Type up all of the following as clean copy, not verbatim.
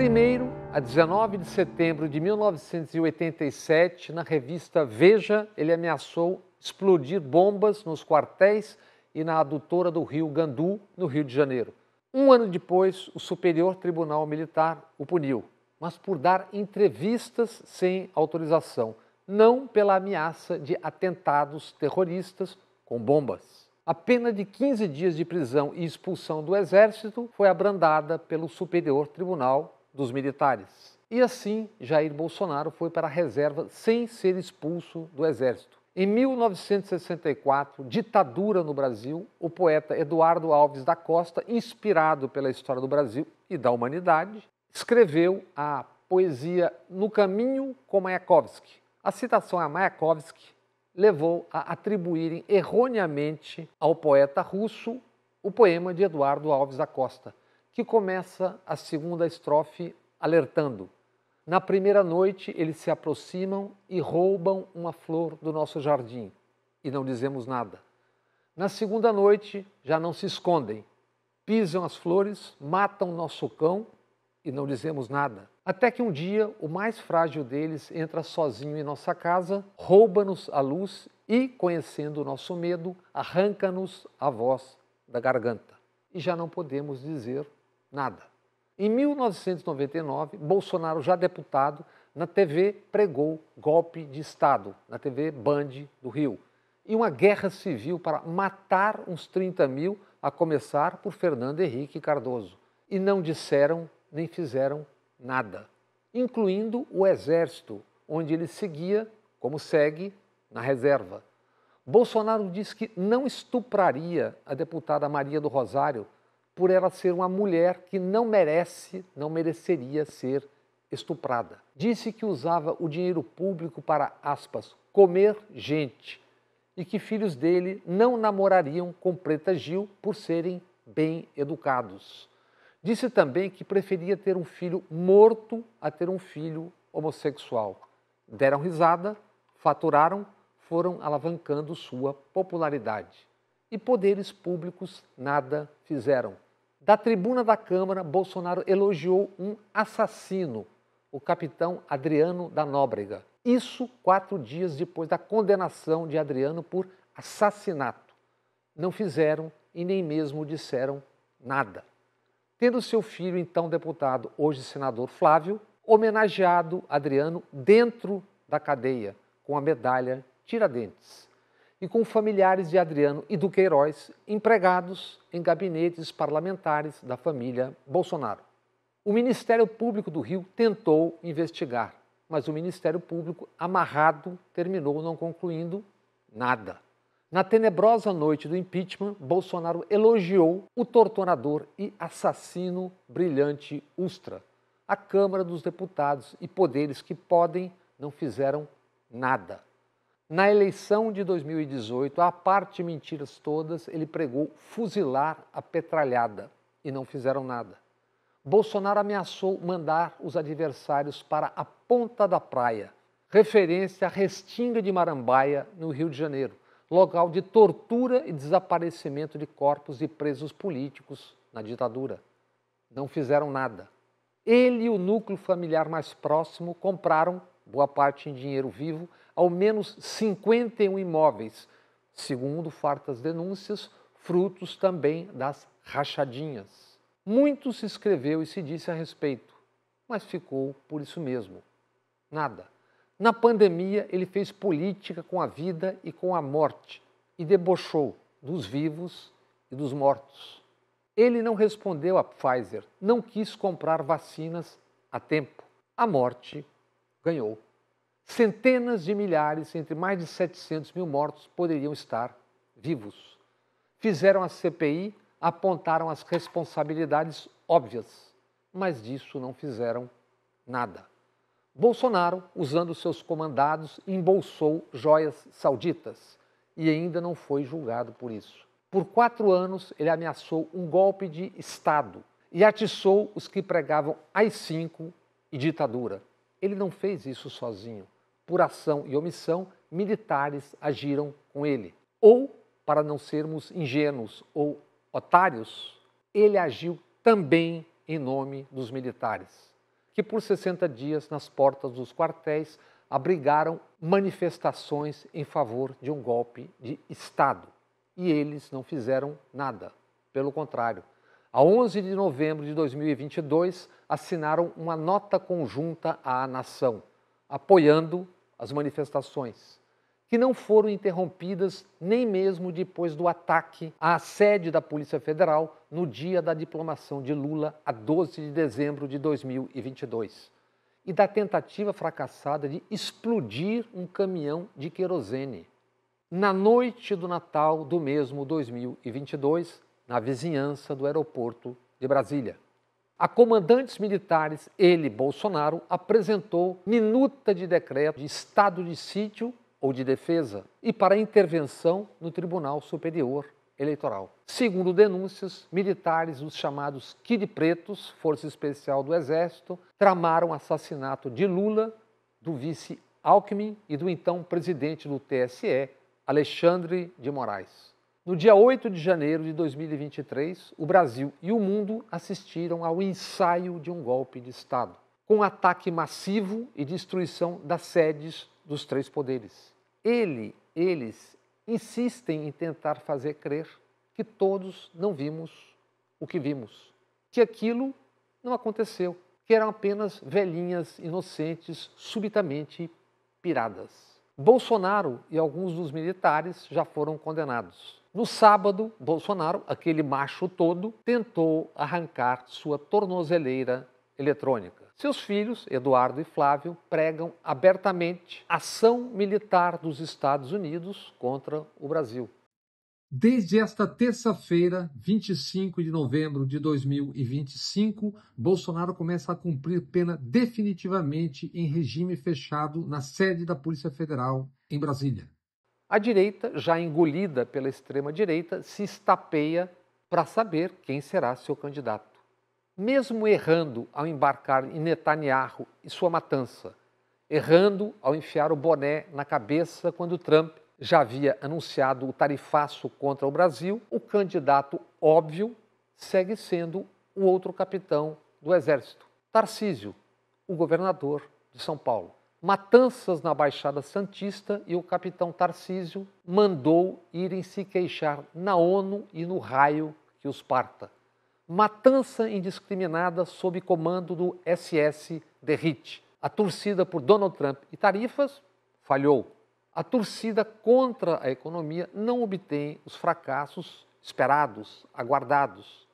Primeiro, a 19 de setembro de 1987, na revista Veja, ele ameaçou explodir bombas nos quartéis e na adutora do rio Gandu, no Rio de Janeiro. Um ano depois, o Superior Tribunal Militar o puniu, mas por dar entrevistas sem autorização, não pela ameaça de atentados terroristas com bombas. A pena de 15 dias de prisão e expulsão do Exército foi abrandada pelo Superior Tribunal dos Militares. E assim, Jair Bolsonaro foi para a reserva sem ser expulso do Exército. Em 1964, ditadura no Brasil, o poeta Eduardo Alves da Costa, inspirado pela história do Brasil e da humanidade, escreveu a poesia No Caminho com Mayakovsky. A citação a Mayakovsky levou a atribuírem erroneamente ao poeta russo o poema de Eduardo Alves da Costa, que começa a segunda estrofe alertando: na primeira noite eles se aproximam e roubam uma flor do nosso jardim, e não dizemos nada. Na segunda noite já não se escondem, pisam as flores, matam nosso cão e não dizemos nada. Até que um dia o mais frágil deles entra sozinho em nossa casa, rouba-nos a luz e, conhecendo o nosso medo, arranca-nos a voz da garganta. E já não podemos dizer nada. Em 1999, Bolsonaro, já deputado, na TV pregou golpe de Estado, na TV Band do Rio, e uma guerra civil para matar uns 30 mil, a começar por Fernando Henrique Cardoso. E não disseram nem fizeram nada, incluindo o Exército, onde ele seguia, como segue, na reserva. Bolsonaro disse que não estupraria a deputada Maria do Rosário por ela ser uma mulher que não mereceria ser estuprada. Disse que usava o dinheiro público para, aspas, comer gente, e que filhos dele não namorariam com Preta Gil por serem bem educados. Disse também que preferia ter um filho morto a ter um filho homossexual. Deram risada, faturaram, foram alavancando sua popularidade. E poderes públicos nada fizeram. Da tribuna da Câmara, Bolsonaro elogiou um assassino, o capitão Adriano da Nóbrega. Isso 4 dias depois da condenação de Adriano por assassinato. Não fizeram e nem mesmo disseram nada. Tendo seu filho, então deputado, hoje senador Flávio, homenageado Adriano dentro da cadeia, com a medalha Tiradentes, e com familiares de Adriano e do Queiroz empregados em gabinetes parlamentares da família Bolsonaro. O Ministério Público do Rio tentou investigar, mas o Ministério Público, amarrado, terminou não concluindo nada. Na tenebrosa noite do impeachment, Bolsonaro elogiou o torturador e assassino brilhante Ustra. A Câmara dos Deputados e poderes que podem não fizeram nada. Na eleição de 2018, à parte mentiras todas, ele pregou fuzilar a petralhada e não fizeram nada. Bolsonaro ameaçou mandar os adversários para a Ponta da Praia, referência à Restinga de Marambaia, no Rio de Janeiro, local de tortura e desaparecimento de corpos de presos políticos na ditadura. Não fizeram nada. Ele e o núcleo familiar mais próximo compraram, boa parte em dinheiro vivo, ao menos 51 imóveis, segundo fartas denúncias, frutos também das rachadinhas. Muito se escreveu e se disse a respeito, mas ficou por isso mesmo. Nada. Na pandemia, ele fez política com a vida e com a morte e debochou dos vivos e dos mortos. Ele não respondeu à Pfizer, não quis comprar vacinas a tempo. A morte ganhou. Centenas de milhares, entre mais de 700 mil mortos, poderiam estar vivos. Fizeram a CPI, apontaram as responsabilidades óbvias, mas disso não fizeram nada. Bolsonaro, usando seus comandados, embolsou joias sauditas e ainda não foi julgado por isso. Por 4 anos, ele ameaçou um golpe de Estado e atiçou os que pregavam AI-5 e ditadura. Ele não fez isso sozinho. Por ação e omissão, militares agiram com ele. Ou, para não sermos ingênuos ou otários, ele agiu também em nome dos militares. que por 60 dias nas portas dos quartéis abrigaram manifestações em favor de um golpe de Estado. E eles não fizeram nada, pelo contrário. A 11 de novembro de 2022, assinaram uma nota conjunta à nação, apoiando as manifestações, que não foram interrompidas nem mesmo depois do ataque à sede da Polícia Federal no dia da diplomação de Lula, a 12 de dezembro de 2022, e da tentativa fracassada de explodir um caminhão de querosene. Na noite do Natal do mesmo 2022, na vizinhança do aeroporto de Brasília. A comandantes militares, ele, Bolsonaro, apresentou minuta de decreto de estado de sítio ou de defesa e para intervenção no Tribunal Superior Eleitoral. Segundo denúncias, militares, os chamados Kid Pretos, Força Especial do Exército, tramaram o assassinato de Lula, do vice Alckmin e do então presidente do TSE, Alexandre de Moraes. No dia 8 de janeiro de 2023, o Brasil e o mundo assistiram ao ensaio de um golpe de Estado, com ataque massivo e destruição das sedes dos três poderes. Eles insistem em tentar fazer crer que todos não vimos o que vimos, que aquilo não aconteceu, que eram apenas velhinhas inocentes subitamente piradas. Bolsonaro e alguns dos militares já foram condenados. No sábado, Bolsonaro, aquele macho todo, tentou arrancar sua tornozeleira eletrônica. Seus filhos, Eduardo e Flávio, pregam abertamente ação militar dos Estados Unidos contra o Brasil. Desde esta terça-feira, 25 de novembro de 2025, Bolsonaro começa a cumprir pena definitivamente em regime fechado na sede da Polícia Federal em Brasília. A direita, já engolida pela extrema-direita, se estapeia para saber quem será seu candidato. Mesmo errando ao embarcar em Netanyahu e sua matança, errando ao enfiar o boné na cabeça quando Trump já havia anunciado o tarifaço contra o Brasil, o candidato óbvio segue sendo o outro capitão do Exército, Tarcísio, o governador de São Paulo. Matanças na Baixada Santista e o capitão Tarcísio mandou irem se queixar na ONU e no raio que os parta. Matança indiscriminada sob comando do SS Derrite. A torcida por Donald Trump e tarifas falhou. A torcida contra a economia não obtém os fracassos esperados, aguardados.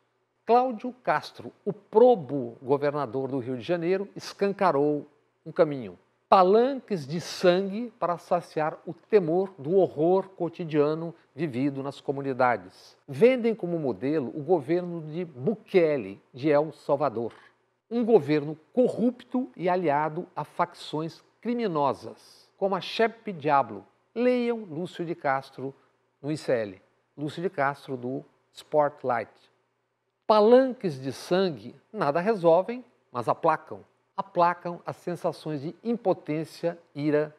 Cláudio Castro, o probo governador do Rio de Janeiro, escancarou um caminho. Palanques de sangue para saciar o temor do horror cotidiano vivido nas comunidades. Vendem como modelo o governo de Bukele, de El Salvador. Um governo corrupto e aliado a facções criminosas, como a Chepe Diablo. Leiam Lúcio de Castro no ICL. Lúcio de Castro do Spotlight. Palanques de sangue nada resolvem, mas aplacam. Aplacam as sensações de impotência, ira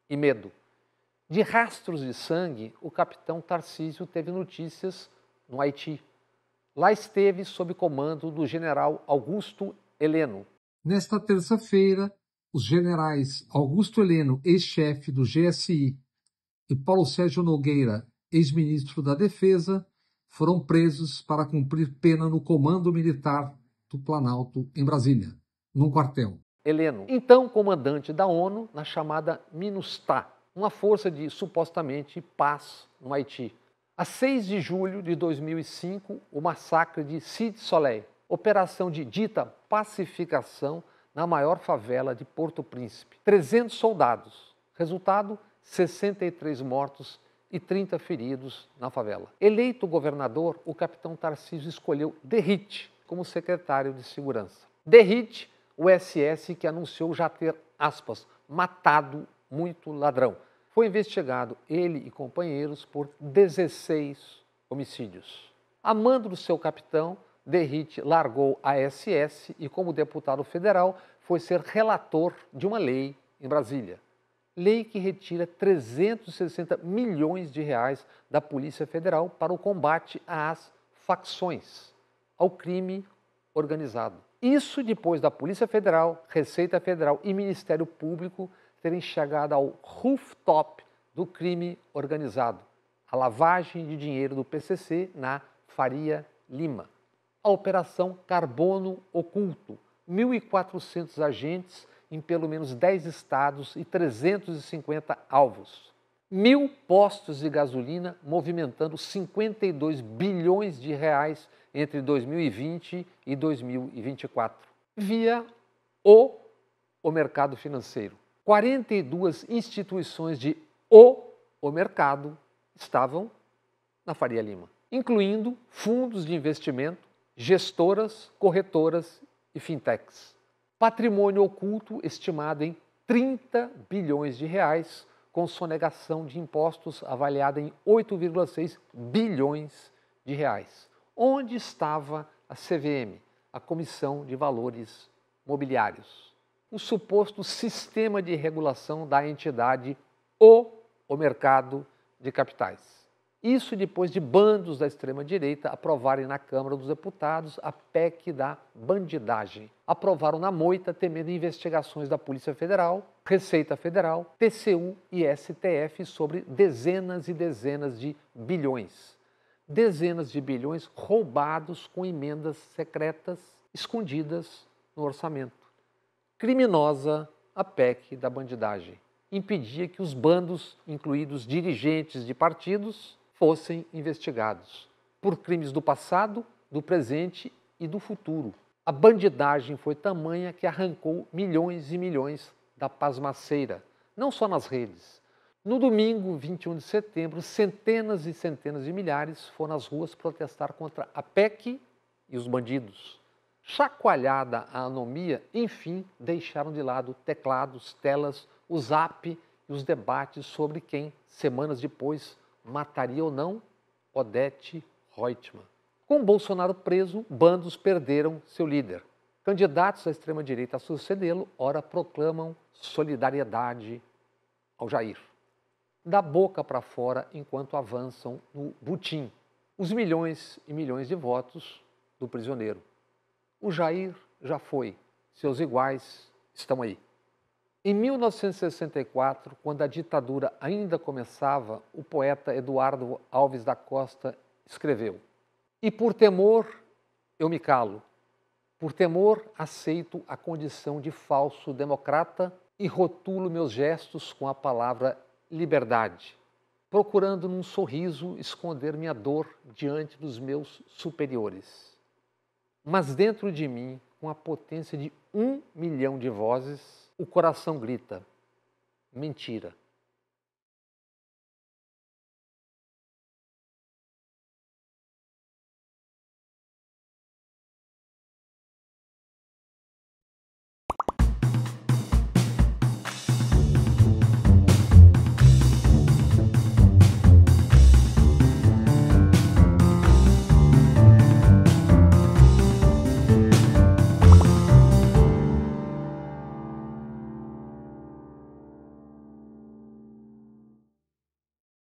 e medo. De rastros de sangue, o capitão Tarcísio teve notícias no Haiti. Lá esteve sob comando do general Augusto Heleno. Nesta terça-feira, os generais Augusto Heleno, ex-chefe do GSI, e Paulo Sérgio Nogueira, ex-ministro da Defesa, foram presos para cumprir pena no Comando Militar do Planalto, em Brasília, num quartel. Heleno, então comandante da ONU na chamada MINUSTAH, uma força de supostamente paz no Haiti. A 6 de julho de 2005, o massacre de Cité Soleil, operação de dita pacificação na maior favela de Porto Príncipe. 300 soldados. Resultado, 63 mortos e 30 feridos na favela. Eleito governador, o capitão Tarcísio escolheu Derrite como secretário de segurança. Derrite, o SS que anunciou já ter, aspas, matado muito ladrão. Foi investigado, ele e companheiros, por 16 homicídios. A mando do seu capitão, Derrite largou a SS e, como deputado federal, foi ser relator de uma lei em Brasília. Lei que retira 360 milhões de reais da Polícia Federal para o combate às facções, ao crime organizado. Isso depois da Polícia Federal, Receita Federal e Ministério Público terem chegado ao rooftop do crime organizado, a lavagem de dinheiro do PCC na Faria Lima. A Operação Carbono Oculto, 1.400 agentes em pelo menos 10 estados e 350 alvos. 1.000 postos de gasolina movimentando 52 bilhões de reais entre 2020 e 2024, via o mercado financeiro. 42 instituições de o mercado estavam na Faria Lima, incluindo fundos de investimento, gestoras, corretoras e fintechs. Patrimônio oculto estimado em 30 bilhões de reais, com sonegação de impostos avaliada em 8,6 bilhões de reais. Onde estava a CVM, a Comissão de Valores Mobiliários? O suposto sistema de regulação da entidade o mercado de capitais. Isso depois de bandos da extrema-direita aprovarem na Câmara dos Deputados a PEC da bandidagem. Aprovaram na moita, temendo investigações da Polícia Federal, Receita Federal, TCU e STF sobre dezenas e dezenas de bilhões. Dezenas de bilhões roubados com emendas secretas escondidas no orçamento. Criminosa a PEC da bandidagem. Impedia que os bandos, incluídos dirigentes de partidos, fossem investigados por crimes do passado, do presente e do futuro. A bandidagem foi tamanha que arrancou milhões e milhões da pasmaceira, não só nas redes. No domingo, 21 de setembro, centenas e centenas de milhares foram às ruas protestar contra a PEC e os bandidos. Chacoalhada a anomia, enfim, deixaram de lado teclados, telas, o zap e os debates sobre quem, semanas depois, mataria ou não Odete Roitman. Com Bolsonaro preso, bandos perderam seu líder. Candidatos da extrema-direita a sucedê-lo, ora proclamam solidariedade ao Jair. Da boca para fora, enquanto avançam no butim, os milhões e milhões de votos do prisioneiro. O Jair já foi, seus iguais estão aí. Em 1964, quando a ditadura ainda começava, o poeta Eduardo Alves da Costa escreveu: "E por temor eu me calo, por temor aceito a condição de falso democrata e rotulo meus gestos com a palavra liberdade, procurando num sorriso esconder minha dor diante dos meus superiores. Mas dentro de mim, com a potência de 1 milhão de vozes, o coração grita: mentira.